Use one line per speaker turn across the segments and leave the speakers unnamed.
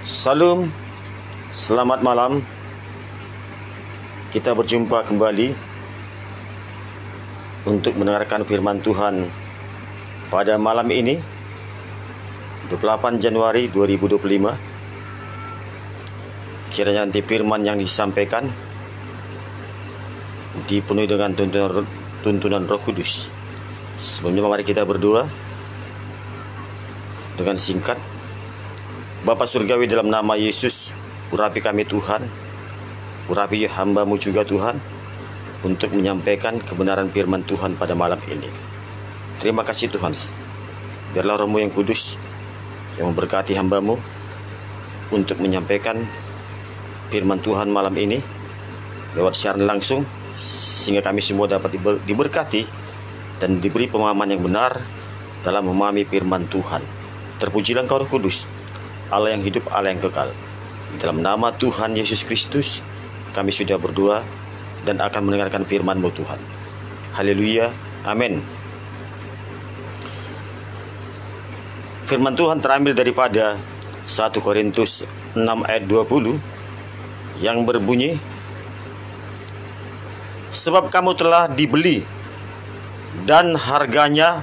Salam, selamat malam. Kita berjumpa kembali untuk mendengarkan firman Tuhan pada malam ini, 28 Januari 2025. Kiranya nanti firman yang disampaikan dipenuhi dengan tuntunan Roh Kudus. Sebelumnya mari kita berdoa dengan singkat. Bapa Surgawi, dalam nama Yesus, urapi kami Tuhan, urapi hamba-Mu juga Tuhan, untuk menyampaikan kebenaran firman Tuhan pada malam ini. Terima kasih Tuhan, biarlah Roh-Mu yang kudus yang memberkati hamba-Mu untuk menyampaikan firman Tuhan malam ini lewat siaran langsung, sehingga kami semua dapat diberkati dan diberi pemahaman yang benar dalam memahami firman Tuhan. Terpujilah Engkau Roh Kudus, Allah yang hidup, Allah yang kekal. Dalam nama Tuhan Yesus Kristus kami sudah berdoa dan akan mendengarkan firman-Mu Tuhan. Haleluya, amin. Firman Tuhan terambil daripada 1 Korintus 6 ayat 20 yang berbunyi, sebab kamu telah dibeli dan harganya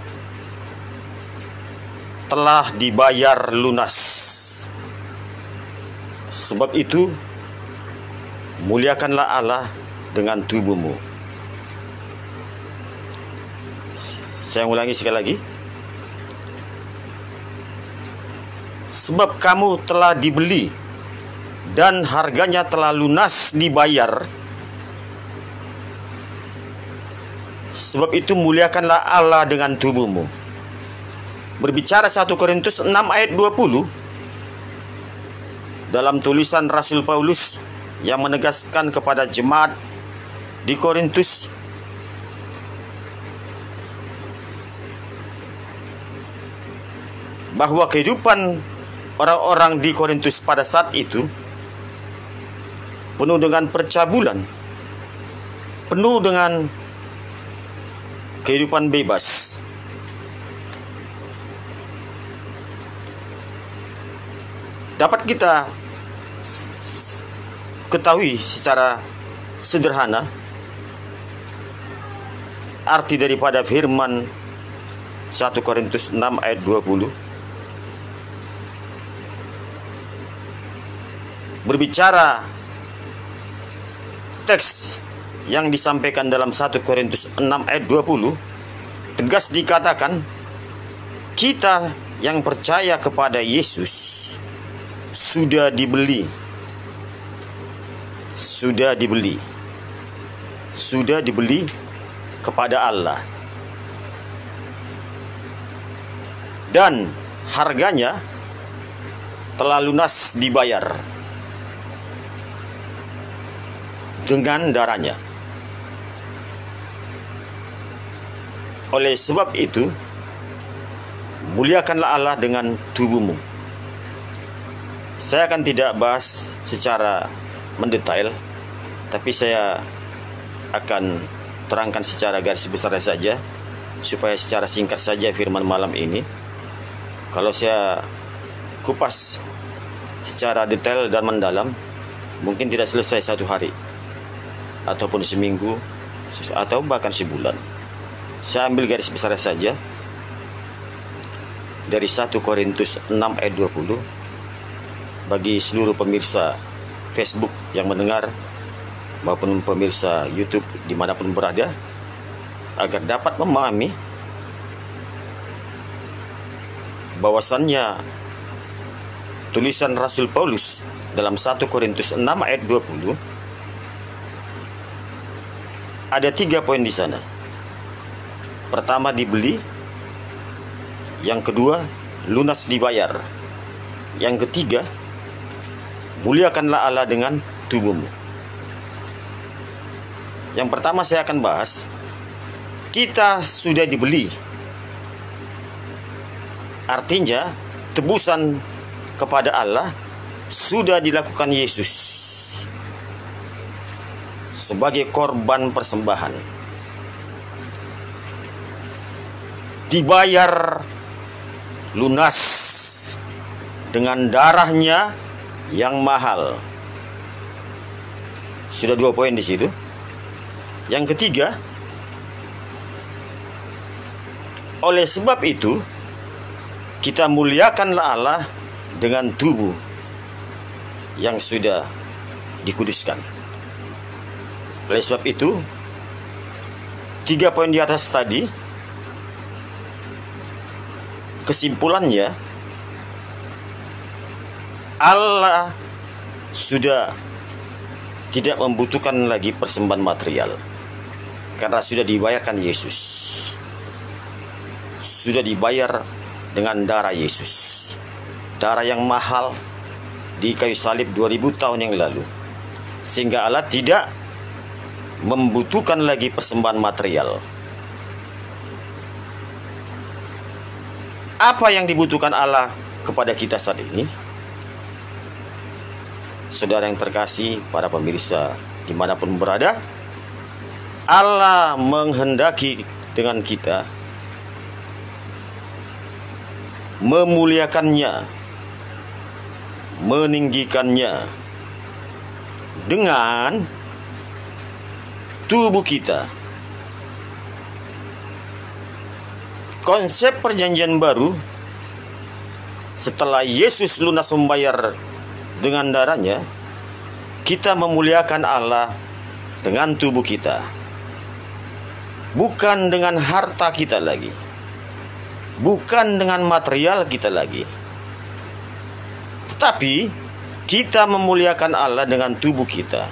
telah dibayar lunas. Sebab itu, muliakanlah Allah dengan tubuhmu. Saya ulangi sekali lagi. Sebab kamu telah dibeli dan harganya telah lunas dibayar. Sebab itu, muliakanlah Allah dengan tubuhmu. Berbicara 1 Korintus 6 ayat 20 dalam tulisan Rasul Paulus yang menegaskan kepada jemaat di Korintus bahwa kehidupan orang-orang di Korintus pada saat itu penuh dengan percabulan, penuh dengan kehidupan bebas. Dapat kita ketahui secara sederhana arti daripada firman 1 Korintus 6 ayat 20. Berbicara teks yang disampaikan dalam 1 Korintus 6 ayat 20, tegas dikatakan kita yang percaya kepada Yesus sudah dibeli kepada Allah, dan harganya telah lunas dibayar dengan darahnya. Oleh sebab itu, muliakanlah Allah dengan tubuhmu. Saya akan tidak bahas secara mendetail, tapi saya akan terangkan secara garis besar saja, supaya secara singkat saja firman malam ini. Kalau saya kupas secara detail dan mendalam, mungkin tidak selesai satu hari, ataupun seminggu, atau bahkan sebulan. Saya ambil garis besar saja dari 1 Korintus 6 ayat 20 bagi seluruh pemirsa Facebook yang mendengar maupun pemirsa YouTube dimanapun berada, agar dapat memahami bahwasannya tulisan Rasul Paulus dalam 1 Korintus 6 ayat 20 ada 3 poin di sana. Pertama, dibeli. Yang kedua, lunas dibayar. Yang ketiga, muliakanlah Allah dengan tubuhmu. Yang pertama saya akan bahas, kita sudah dibeli. Artinya, tebusan kepada Allah sudah dilakukan Yesus sebagai korban persembahan. Dibayar lunas dengan darahnya yang mahal. Sudah 2 poin di situ. Yang ketiga, oleh sebab itu kita muliakanlah Allah dengan tubuh yang sudah dikuduskan. Oleh sebab itu, 3 poin di atas tadi, kesimpulannya, Allah sudah tidak membutuhkan lagi persembahan material karena sudah dibayarkan Yesus. Sudah dibayar dengan darah Yesus, darah yang mahal di kayu salib 2000 tahun yang lalu, sehingga Allah tidak membutuhkan lagi persembahan material. Apa yang dibutuhkan Allah kepada kita saat ini? Saudara yang terkasih, para pemirsa dimanapun berada, Allah menghendaki dengan kita memuliakannya, meninggikannya dengan tubuh kita. Konsep perjanjian baru, setelah Yesus lunas membayar dengan darahnya, kita memuliakan Allah dengan tubuh kita, bukan dengan harta kita lagi, bukan dengan material kita lagi, tetapi kita memuliakan Allah dengan tubuh kita.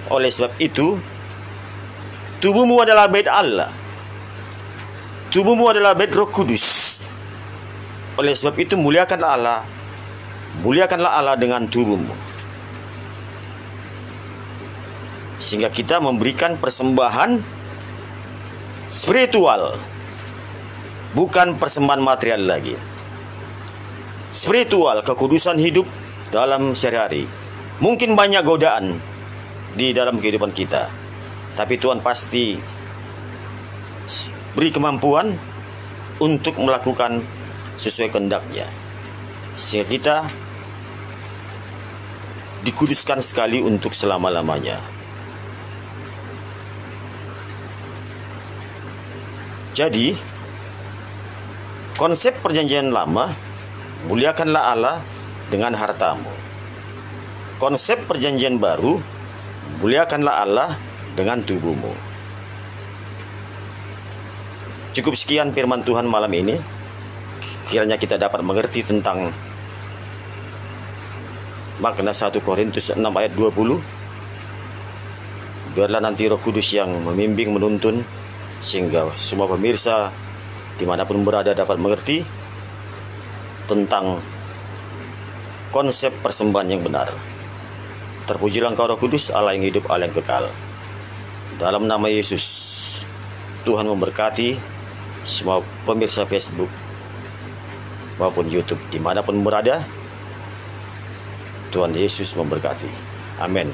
Oleh sebab itu, tubuhmu adalah bait Allah, tubuhmu adalah bait Roh Kudus. Oleh sebab itu, muliakanlah Allah dengan tubuhmu, sehingga kita memberikan persembahan spiritual, bukan persembahan material lagi. Spiritual, kekudusan hidup dalam sehari-hari. Mungkin banyak godaan di dalam kehidupan kita, tapi Tuhan pasti beri kemampuan untuk melakukan sesuai kehendak-Nya, sehingga kita dikuduskan sekali untuk selama-lamanya. Jadi, konsep perjanjian lama, muliakanlah Allah dengan hartamu. Konsep perjanjian baru, muliakanlah Allah dengan tubuhmu. Cukup sekian firman Tuhan malam ini. Kiranya kita dapat mengerti tentang makna 1 Korintus 6 ayat 20. Biarlah nanti Roh Kudus yang membimbing, menuntun, sehingga semua pemirsa dimanapun berada dapat mengerti tentang konsep persembahan yang benar. Terpujilah Engkau Roh Kudus, Allah yang hidup, Allah yang kekal. Dalam nama Yesus, Tuhan memberkati semua pemirsa Facebook maupun YouTube dimanapun berada. Tuhan Yesus memberkati. Amin.